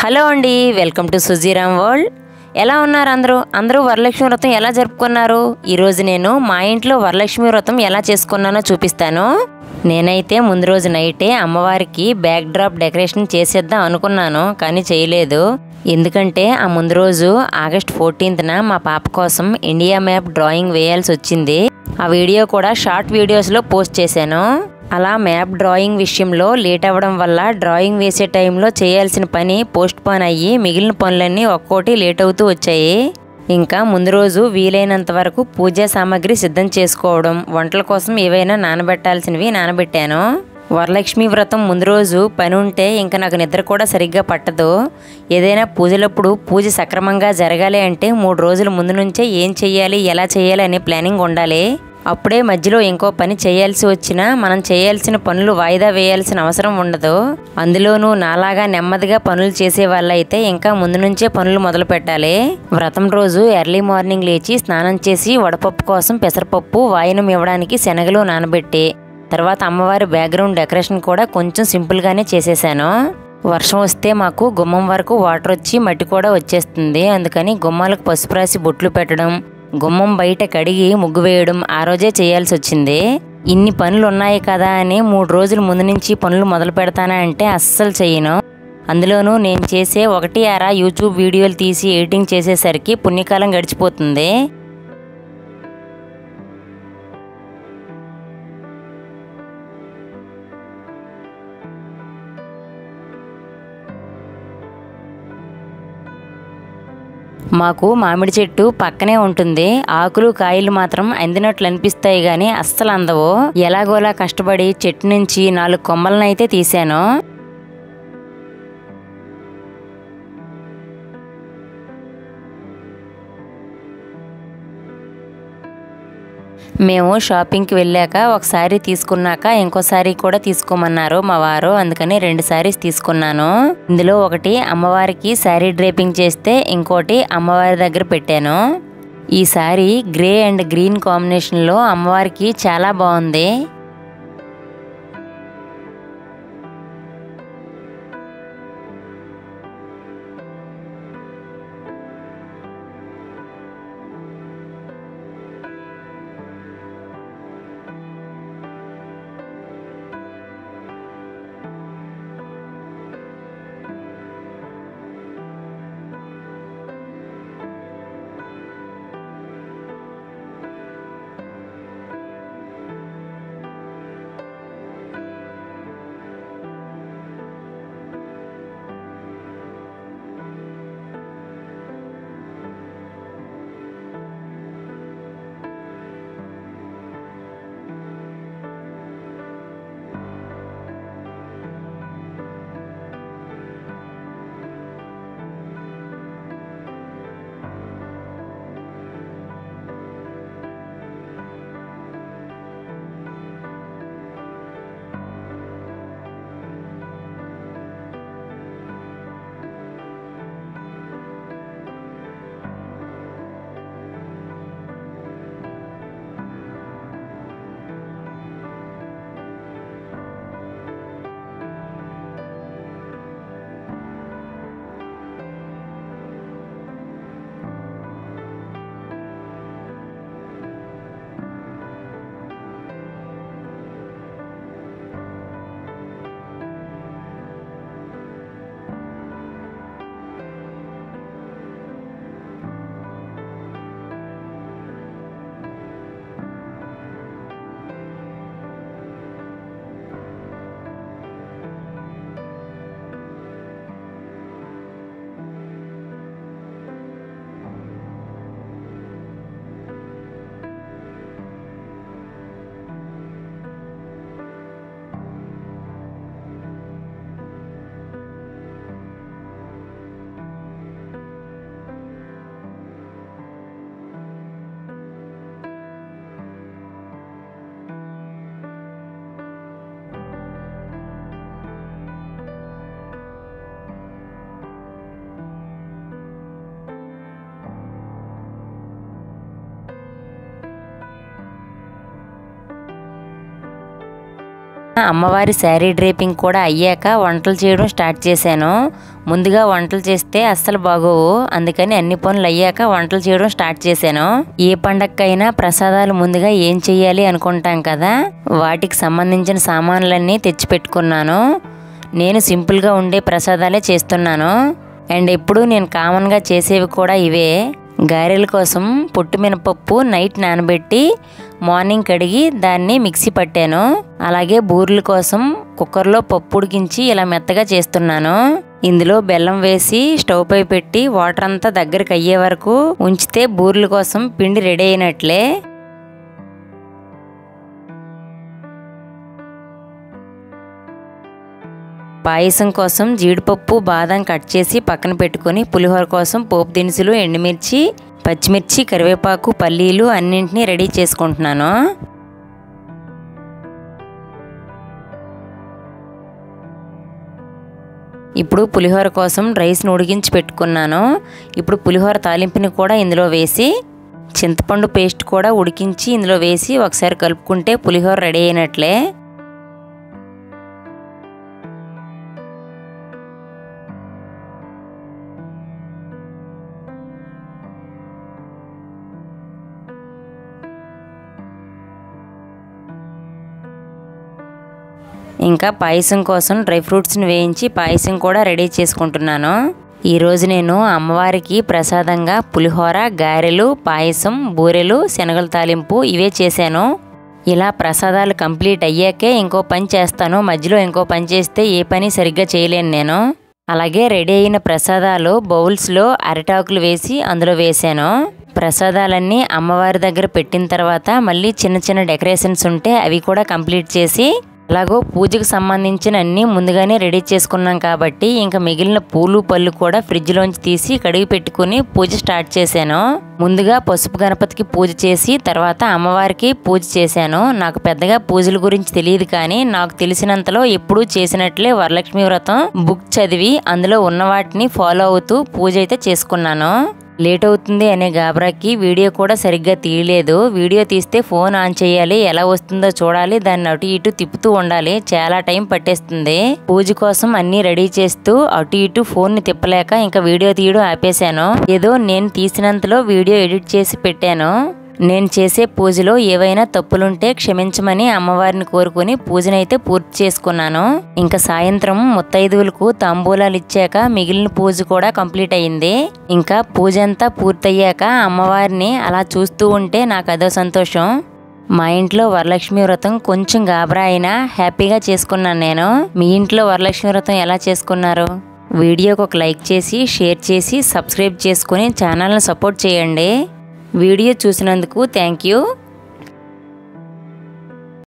Hello అండి, welcome to Sujiram world. ఎలా ఉన్నారు అందరూ వరలక్ష్మి వ్రతం ఎలా జరుపుకున్నారు? ఈరోజు నేను మా ఇంట్లో వరలక్ష్మి వ్రతం ఎలా చేసుకున్నానో చూపిస్తాను. నేనైతే ముందు రోజు నైటే అమ్మవారికి బ్యాక్ డ్రాప్ డెకరేషన్ చేసేద్దాం అనుకున్నాను, కానీ చేయలేదు. ఎందుకంటే ఆ ముందు రోజు ఆగస్ట్ 14న మా పాప కోసం ఇండియా మ్యాప్ డ్రాయింగ్ వేయాల్సి వచ్చింది. ఆ వీడియో కూడా షార్ట్ వీడియోస్లో పోస్ట్ చేశాను. అలా మ్యాప్ డ్రాయింగ్ విషయంలో లేట్ అవ్వడం వల్ల డ్రాయింగ్ వేసే టైంలో చేయాల్సిన పని పోస్ట్ పోన్ అయ్యి మిగిలిన పనులన్నీ ఒక్కోటి లేట్ అవుతూ వచ్చాయి. ఇంకా ముందు రోజు వీలైనంత వరకు పూజా సామాగ్రి సిద్ధం చేసుకోవడం, వంటల కోసం ఏవైనా నానబెట్టాల్సినవి నానబెట్టాను. వరలక్ష్మి వ్రతం ముందు రోజు పని ఉంటే ఇంకా నాకు నిద్ర కూడా సరిగ్గా పట్టదు. ఏదైనా పూజలప్పుడు పూజ సక్రమంగా జరగాలి అంటే 3 రోజుల ముందు నుంచే ఏం చెయ్యాలి, ఎలా చేయాలి అనే ప్లానింగ్ ఉండాలి. అప్పుడే మధ్యలో ఇంకో పని చేయాల్సి వచ్చినా మనం చేయాల్సిన పనులు వాయిదా వేయాల్సిన అవసరం ఉండదు. అందులోనూ నాలాగా నెమ్మదిగా పనులు చేసే వాళ్ళైతే ఇంకా ముందు నుంచే పనులు మొదలు పెట్టాలి. వ్రతం రోజు ఎర్లీ మార్నింగ్ లేచి స్నానం చేసి వడపప్పు కోసం పెసరపప్పు వాయనం ఇవ్వడానికి శనగలు నానబెట్టి తర్వాత అమ్మవారి బ్యాక్గ్రౌండ్ డెకరేషన్ కూడా కొంచెం సింపుల్గానే చేసేసాను. వర్షం వస్తే మాకు గుమ్మం వరకు వాటర్ వచ్చి మట్టి కూడా వచ్చేస్తుంది. అందుకని గుమ్మాలకు పసుపు రాసి బొట్లు పెట్టడం, గుమ్మం బయట కడిగి ముగ్గు వేయడం ఆ రోజే చేయాల్సి వచ్చింది. ఇన్ని పనులు ఉన్నాయి కదా అని 3 రోజుల ముందు నుంచి పనులు మొదలు పెడతానా అంటే అస్సలు చెయ్యను. అందులోనూ నేను చేసే 1-6 యూట్యూబ్ వీడియోలు తీసి ఎడిటింగ్ చేసేసరికి పుణ్యకాలం గడిచిపోతుంది. మాకు మామిడి చెట్టు పక్కనే ఉంటుంది. ఆకులు కాయలు మాత్రం అందినట్లు అనిపిస్తాయి గాని అస్సలు అందవు. ఎలాగోలా కష్టపడి చెట్టు నుంచి 4 కొమ్మలనైతే తీశాను. మేము షాపింగ్కి వెళ్ళాక ఒకసారి తీసుకున్నాక ఇంకోసారి కూడా తీసుకోమన్నారు మా వారు. అందుకని 2 శారీస్ తీసుకున్నాను. ఇందులో ఒకటి అమ్మవారికి శారీ డ్రేపింగ్ చేస్తే ఇంకోటి అమ్మవారి దగ్గర పెట్టాను. ఈ శారీ గ్రే అండ్ గ్రీన్ కాంబినేషన్లో అమ్మవారికి చాలా బాగుంది. అమ్మవారి శారీ డ్రేపింగ్ కూడా అయ్యాక వంటలు చేయడం స్టార్ట్ చేశాను. ముందుగా వంటలు చేస్తే అస్సలు బాగోవు, అందుకని అన్ని పనులు అయ్యాక వంటలు చేయడం స్టార్ట్ చేశాను. ఏ పండగకైనా ప్రసాదాలు ముందుగా ఏం చెయ్యాలి అనుకుంటాం కదా, వాటికి సంబంధించిన సామాన్లన్నీ తెచ్చిపెట్టుకున్నాను. నేను సింపుల్గా ఉండే ప్రసాదాలే చేస్తున్నాను. అండ్ ఎప్పుడు నేను కామన్గా చేసేవి కూడా ఇవే. గారెల కోసం పొట్టు మినపప్పు నైట్ నానబెట్టి మార్నింగ్ కడిగి దాన్ని మిక్సీ పట్టాను. అలాగే బూరెల కోసం కుక్కర్లో పప్పు ఉడికించి ఇలా మెత్తగా చేస్తున్నాను. ఇందులో బెల్లం వేసి స్టవ్ పై పెట్టి వాటర్ అంతా దగ్గరికి అయ్యే వరకు ఉంచితే బూరెల కోసం పిండి రెడీ అయినట్లే. పాయసం కోసం జీడిపప్పు బాదం కట్ చేసి పక్కన పెట్టుకొని పులిహోర కోసం పోపు దినుసులు, ఎండుమిర్చి, పచ్చిమిర్చి, కరివేపాకు, పల్లీలు అన్నింటినీ రెడీ చేసుకుంటున్నాను. ఇప్పుడు పులిహోర కోసం రైస్ని ఉడికించి పెట్టుకున్నాను. ఇప్పుడు పులిహోర తాలింపుని కూడా ఇందులో వేసి చింతపండు పేస్ట్ కూడా ఉడికించి ఇందులో వేసి ఒకసారి కలుపుకుంటే పులిహోర రెడీ అయినట్లే. ఇంకా పాయసం కోసం డ్రై ఫ్రూట్స్ని వేయించి పాయసం కూడా రెడీ చేసుకుంటున్నాను. ఈరోజు నేను అమ్మవారికి ప్రసాదంగా పులిహోర, గారెలు, పాయసం, బూరెలు, శనగల తాలింపు ఇవే చేశాను. ఇలా ప్రసాదాలు కంప్లీట్ అయ్యాకే ఇంకో పని చేస్తాను. మధ్యలో ఇంకో పని చేస్తే ఏ పని సరిగ్గా చేయలేను నేను. అలాగే రెడీ అయిన ప్రసాదాలు బౌల్స్లో అరిటాకులు వేసి అందులో వేశాను. ప్రసాదాలన్నీ అమ్మవారి దగ్గర పెట్టిన తర్వాత మళ్ళీ చిన్న చిన్న డెకరేషన్స్ ఉంటే అవి కూడా కంప్లీట్ చేసి, అలాగో పూజకు సంబంధించిన అన్నీ ముందుగానే రెడీ చేసుకున్నాం కాబట్టి ఇంకా మిగిలిన పూలు పళ్ళు కూడా ఫ్రిడ్జ్లోంచి తీసి కడిగి పెట్టుకుని పూజ స్టార్ట్ చేశాను. ముందుగా పసుపు గణపతికి పూజ చేసి తర్వాత అమ్మవారికి పూజ చేశాను. నాకు పెద్దగా పూజల గురించి తెలియదు, కానీ నాకు తెలిసినంతలో ఎప్పుడూ చేసినట్లే వరలక్ష్మి వ్రతం బుక్ చదివి అందులో ఉన్న వాటిని ఫాలో అవుతూ పూజ అయితే చేసుకున్నాను. లేట్ అవుతుంది అనే గాబరాకి వీడియో కూడా సరిగ్గా తీయలేదు. వీడియో తీస్తే ఫోన్ ఆన్ చేయాలి, ఎలా వస్తుందో చూడాలి, దాన్ని అటు ఇటు తిప్పుతూ ఉండాలి, చాలా టైం పట్టేస్తుంది. పూజ కోసం అన్నీ రెడీ చేస్తూ అటు ఇటు ఫోన్ని తిప్పలేక ఇంకా వీడియో తీయడం ఆపేశాను. ఏదో నేను తీసినంతలో వీడియో ఎడిట్ చేసి పెట్టాను. నేను చేసే పూజలో ఏవైనా తప్పులుంటే క్షమించమని అమ్మవారిని కోరుకుని పూజనైతే పూర్తి చేసుకున్నాను. ఇంకా సాయంత్రం ముత్తైదువులకు తాంబూలాలు ఇచ్చాక మిగిలిన పూజ కూడా కంప్లీట్ అయింది. ఇంకా పూజ అంతా పూర్తయ్యాక అమ్మవారిని అలా చూస్తూ ఉంటే నాకు అదో సంతోషం. మా ఇంట్లో వరలక్ష్మి వ్రతం కొంచెం గాబరా అయినా హ్యాపీగా చేసుకున్నాను నేను. మీ ఇంట్లో వరలక్ష్మి వ్రతం ఎలా చేసుకున్నారు? వీడియోకి ఒక లైక్ చేసి, షేర్ చేసి, సబ్స్క్రైబ్ చేసుకుని ఛానల్ని సపోర్ట్ చేయండి. వీడియో చూసినందుకు థ్యాంక్ యూ.